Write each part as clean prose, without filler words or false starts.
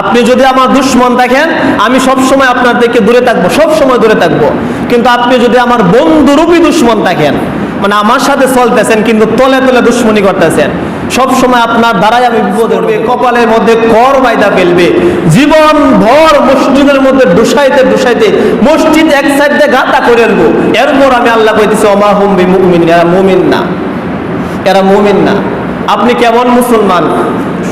আপনি যদি আমার দুশ্মন দেখেন, আমি সবসময় আপনার থেকে দূরে থাকবো, সবসময় দূরে থাকবো। কিন্তু আপনি যদি আমার বন্ধুরূপী দুশ্মন দেখেন, মানে আমার সাথে চলতেছেন কিন্তু তলে তলে দুশ্মনী করতেছেন, সব সময় আপনার দ্বারাই আমি বিপদে পড়বে, কপালের মধ্যে কর বাইদা ফেলবে, জীবন ভর মসজিদের মধ্যে ডুসাইতে ডুসাইতে মসজিদ এক সাইড দিয়ে গাতা করে আনবো। এরপর আমি আল্লাহ কইতেছি ওমা হুম বিমুমিন, এরা মুমিন না, এরা মুমিন না। আপনি কেমন মুসলমান?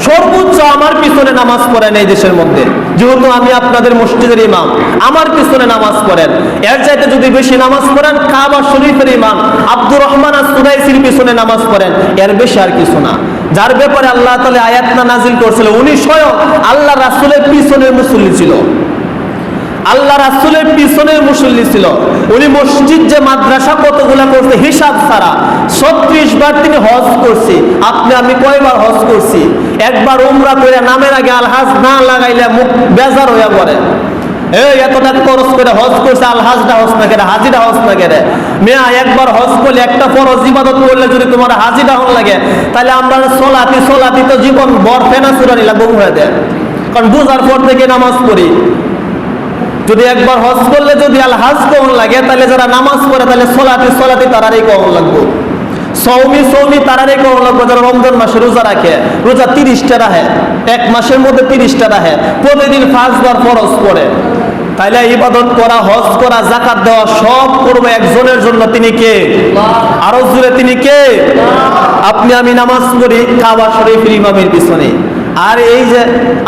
সর্বোচ্চ আমার পিছনে নামাজ পড়েন এই দেশের মধ্যে, যেহেতু আমি আপনাদের মসজিদের ইমাম, আমার পিছনে নামাজ পড়েন। এর চাইতে যদি বেশি নামাজ পড়েন কাবা শরীফের ইমাম আব্দুর রহমান আস-সুদাইসির পিছনে নামাজ পড়েন, এর বেশি আর কিছু না। যার ব্যাপারে আল্লাহ তাআলা আয়াত নাযিল করেছিল, উনি স্বয়ং আল্লাহ রাসূলের পিছনের মুসল্লি ছিল, আল্লাহ রাসূলের পিছনের মুসল্লি ছিল। উনি মসজিদ যে মাদ্রাসা কতগুলা করছে হিসাব ছাড়া 36 বার তিনি হজ করছে। আপনি আমি কয়বার হজ করছি? একবার উমরা করে নামের আগে আলহাজ না লাগাইলে মুখ বেজার হইয়া পড়ে, এত টাকা খরচ করে হজ করছে, আলহাজটা হজ না করে, হাজিরা হজ না করে। মেয়া একবার হজ করলে, একটা ফরজ ইবাদত করলে যদি তোমার হাজিরা হন লাগে, তাহলে আমরা সোলাতি তো জীবন বর ফেনা চুরানি লাগবো হয়ে দেয়। কারণ বুঝার পর থেকে নামাজ পড়ি, যদি একবার হজ করলে যদি আল হাজ কখন লাগে, তাহলে যারা নামাজ পড়ে তাহলে সোলাতি তারারই কখন লাগবো, সৌমি তারারই কখন লাগবো। যারা রমজান মাসে রোজা রাখে, রোজা 30টা রাখে, এক মাসের মধ্যে 30টা রাখে, প্রতিদিন 5 বার ফরজ পড়ে, তাইলে ইবাদত করা, হজ করা, যাকাত দেওয়া সব করবে একজনের জন্য। তিনি কে? আরো জোরে, তিনি কে? আপনি আমি নামাজ পড়ি কাবা শরীফের ইমামের পিছনে, আর এই যে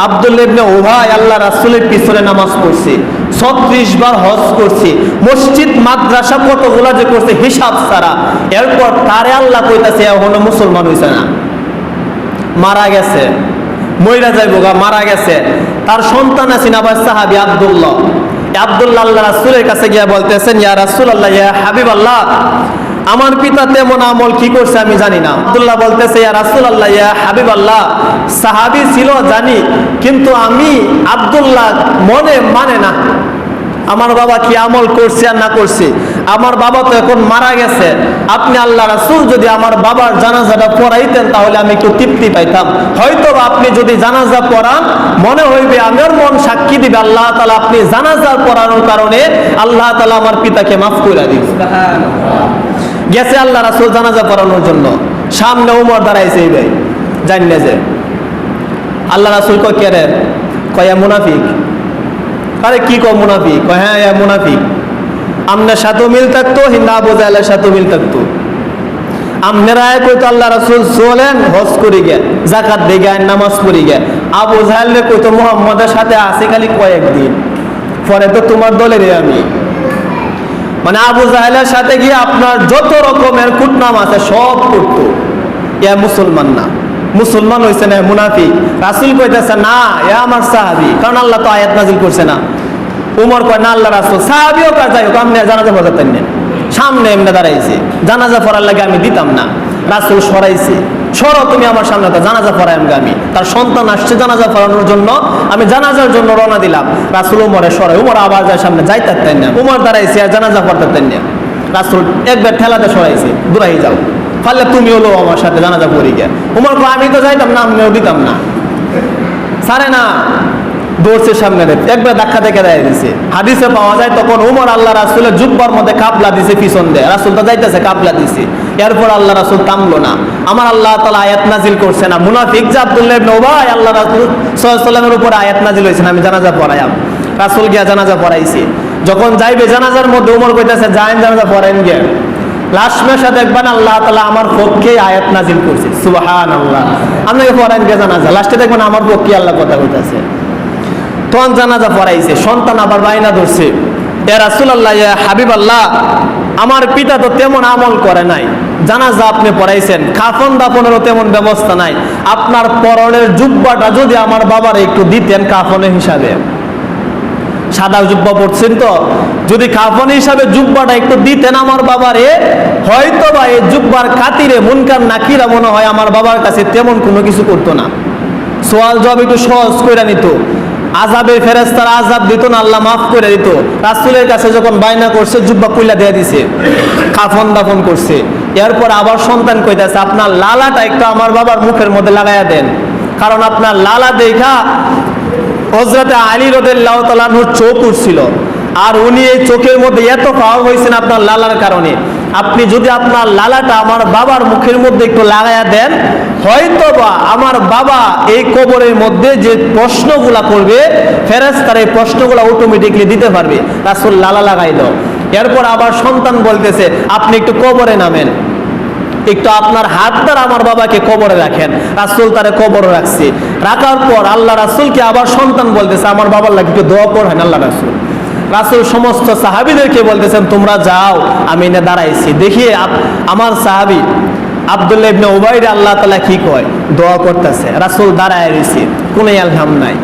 আব্দুল্লাহ ইবনে উবাই আল্লাহ রাসূলের পিছনে নামাজ পড়ছি, 36 বার হজ করছি, মসজিদ মাদ্রাসা কতগুলা যে করছে হিসাব ছাড়া। এরপর তারে আল্লাহ কইতাছে এখনো মুসলমান হইছে না, মারা গেছে, মইরা যাইবো গা, মারা গেছে। তার সন্তান আছেন আবার সাহাবী আব্দুল্লাহ আল্লাহ রাসূলের কাছে গিয়া বলতেছেন, ইয়া রাসূলুল্লাহ, ইয়া হাবিবাল্লাহ, আমার পিতা তেমন আমল কি করছে আমি জানি না। আব্দুল্লাহ বলতেছে, ইয়া রাসূলুল্লাহ, ইয়া হাবিবাল্লাহ, সাহাবী ছিল জানি, কিন্তু আমি আব্দুল্লাহ মনে মানে না আমার বাবা কি আমল করছে আর না করছে। আমার বাবা তো এখন মারা গেছে, আপনি আল্লাহ রাসূল যদি আমার বাবার জানাজাটা পড়াইতেন তাহলে আমি একটু তৃপ্তি পাইতাম। হয়তো আপনি যদি জানাজা পড়ান, মনে হইবে আমার মন সাক্ষী দিবে আল্লাহ তাআলা আপনি জানাজা পড়ানোর কারণে আল্লাহ তাআলা আমার পিতাকে মাফ করে দিন। গেছে আল্লাহ রাসূল জানাজা পড়ানোর জন্য, সামনে ওমর দাঁড়াইছে, এই ভাই জানি যে আল্লাহ রাসূল কয় কে রে? কয় মুনাফিক। আরে কি কয় মুনাফিক? কয় হ্যাঁ মুনাফিক। আমনের সাথেও মিল থাকতো, হিন্দা আবু জাহেলের সাথেও মিল থাকতো। আমনেরা কইতো আল্লাহ রাসূল চলেন হজ করি গে, যাকাত দিয়ে গে, নামাজ পড়ি গে। আবু জাহেলে কইতো মুহাম্মদের সাথে আছে খালি কয়েকদিন, পরে তো তোমার দলের আমি। মানে আবু জাহেলের সাথে গিয়ে আপনার যত রকমের কুটনাম আছে সব করতো। ইয়া মুসলমান না, মুসলমান হইছে না, মুনাফিক। রাসূল কইতেছে না এ আমার সাহাবী, কারণ আল্লাহ তো আয়াত নাযিল করছে না। উমর কয় না আল্লাহ রাসূল, সাহাবীও কাজ যাই হোক, আপনি জানাজা পড়াতেন না, সামনে এমনি দাঁড়াইছে, জানাজা পড়ার লাগে আমি দিতাম না। রাসূল সরাইছে, সরো তুমি আমার সামনে, তো জানাজা পড়াই আমি। তার সন্তান আসছে জানাজা পড়ানোর জন্য, আমি জানাজার জন্য রওনা দিলাম। রাসূল উমরে সরাই, উমর আবার যায় সামনে, যাইতেন না, উমর দাঁড়াইছে আর জানাজা পড়তেন না। রাসূল একবার ঠেলাতে সরাইছে, দূরাই যাও, পারলে তুমি হলো আমার সাথে জানাজা পড়ি গে। উমর কয় আমি তো যাইতাম না, আমিও দিতাম না, সারে না, দৌড়ছে সামনে, একবার ধাক্কা দেখে দেয় দিছে। হাদিসে পাওয়া যায় তখন উমর আল্লাহ রাসূলের জুব্বার মধ্যে কাপলা দিছে পিছন দিয়ে, রাসূল তো যাইতেছে কাপলা দিছে। এরপর আল্লাহ রাসূল থামলো না। আমার আল্লাহ তাআলা আয়াত নাযিল করছে না, মুনাফিক যে আব্দুল্লাহ ইবনে উবাই আল্লাহ রাসূল সাল্লাল্লাহু আলাইহি ওয়াসাল্লামের উপর আয়াত নাযিল হইছে না, আমি জানাজা পড়াইয়াম। রাসূল গিয়া জানাজা পড়াইছে। যখন যাইবে জানাজার মধ্যে উমর কইতাছে যায়েন জানাজা পড়াইন গে। লাস্ট মাসে দেখবেন আল্লাহ তাআলা আমার পক্ষে আয়াত নাযিল করছে, সুবহানাল্লাহ। আপনাকে পড়াইন গে জানাজা, লাস্টে দেখবেন আমার পক্ষে আল্লাহ কথা কইতাছে। তখন জানাজা পড়াইছে, সন্তান আবার বাইনা ধরছে, এ রাসূলুল্লাহ, ইয়া হাবিবাল্লাহ, আমার পিতা তো তেমন আমল করে নাই, জানাজা আপনি পড়াইছেন, কাফন দাফনেরও তেমন ব্যবস্থা নাই, আপনার পরনের জুব্বাটা যদি আমার বাবার একটু দিতেন কাফনের হিসাবে। সাদা জুব্বা পড়ছেন তো, যদি কাফন হিসাবে জুব্বাটা একটু দিতেন আমার বাবারে, হয়তো বা এই জুব্বার খাতিরে মুনকার নাকিরা মনে হয় আমার বাবার কাছে তেমন কোনো কিছু করতো না, সোয়াল জবাব একটু সহজ করে নিত, আযাবের ফেরেশতারা আযাব দিত না, আল্লাহ মাফ করে দিত। রাসূলের কাছে যখন বায়না করছে জুব্বা কইলা দিয়ে দিছে, কাফন দাফন করছে। এরপর আবার সন্তান কইতাছে আপনার লালাটা একটু আমার বাবার মুখের মধ্যে লাগাইয়া দেন, কারণ আপনার লালা দেখা হযরতে আলী রাদিয়াল্লাহু তাআলা আনহুর চোখ উঠছিল, আর উনি এই চোখের মধ্যে এত পাওয়া হয়েছেন আপনার লালার কারণে। আপনি যদি আপনার লালাটা আমার বাবার মুখের মধ্যে একটু লাগাইয়া দেন, হয়তোবা আমার বাবা এই কবরের মধ্যে যে প্রশ্নগুলা করবে ফেরেশতারা এই প্রশ্নগুলা অটোমেটিকলি দিতে পারবে। রাসূল লালা লাগাইল। এরপর আবার সন্তান বলতেছে, আপনি একটু কবরে নামেন, একটু আপনার হাত দ্বারা আমার বাবাকে কবরে রাখেন। রাসূল তারে কবরে রাখছে। রাখার পর আল্লাহ রাসূলকে আবার সন্তান বলতেছে, আমার বাবার লাগে একটু দোয়া পড়েন আল্লাহ রাসূল। রাসূল সমস্ত সাহাবীদেরকে বলতেছেন, তোমরা যাও, আমি এনে দাঁড়াইছি। দেখি আমার সাহাবী আব্দুল্লাহ ইবনে উবাইর আল্লাহ তাআলা কি কয়, দোয়া করতেছে। রাসূল দাঁড়ায় রইছে, কোনো আলহাম নাই।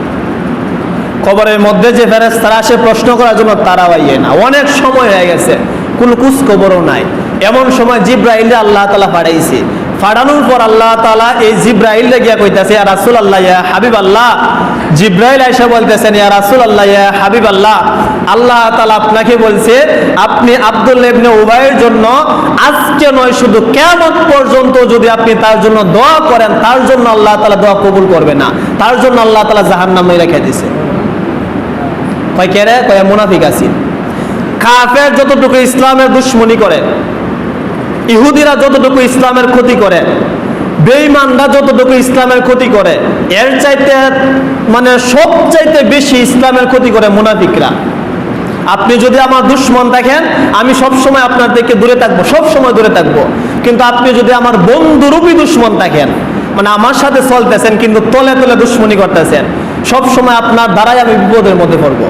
কবরের মধ্যে যে ফেরেশতারা আসে প্রশ্ন করার জন্য, তারাও আইয়ে না। অনেক সময় হয়ে গেছে, কোনো কুছ খবরও নাই। এমন সময় জিব্রাইলকে আল্লাহ তাআলা পাঠাইছে। পাঠানোর পর আল্লাহ তাআলা এই জিব্রাইলকে গিয়া কইতাছে, ইয়া রাসূলুল্লাহ, ইয়া হাবিবাল্লাহ। জিব্রাইল আয়েশা বলতেছেন, ইয়া রাসূলুল্লাহ, ইয়া হাবিবাল্লাহ, আল্লাহ তাআলা আপনাকে বলছে আপনি আব্দুল্লাহ ইবনে উবাইয়ের জন্য আজকে নয়, শুধু কিয়ামত পর্যন্ত যদি আপনি তার জন্য দোয়া করেন, তার জন্য আল্লাহ তাআলা দোয়া কবুল করবে না, তার জন্য আল্লাহ তাআলা জাহান্নামে রেখে দিয়েছে। কয় কে রে? কয় মুনাফিক আছি। কাফের যতটুকু ইসলামের দুশমনি করে, ইহুদিরা যতটুকু ইসলামের ক্ষতি করে, বেঈমানরা যতটুকু ইসলামের ক্ষতি করে, এর চাইতে মানে সবচাইতে বেশি ইসলামের ক্ষতি করে মুনাফিকরা। আপনি যদি আমার দুশমন দেখেন, আমি সবসময় আপনার থেকে দূরে থাকবো, সবসময় দূরে থাকবো। কিন্তু আপনি যদি আমার বন্ধুরূপী দুশমন দেখেন, মানে আমার সাথে চলতেছেন কিন্তু তলে তলে দুশমনি করতেছেন, সবসময় আপনার দ্বারাই আমি বিপদের মধ্যে পড়বো।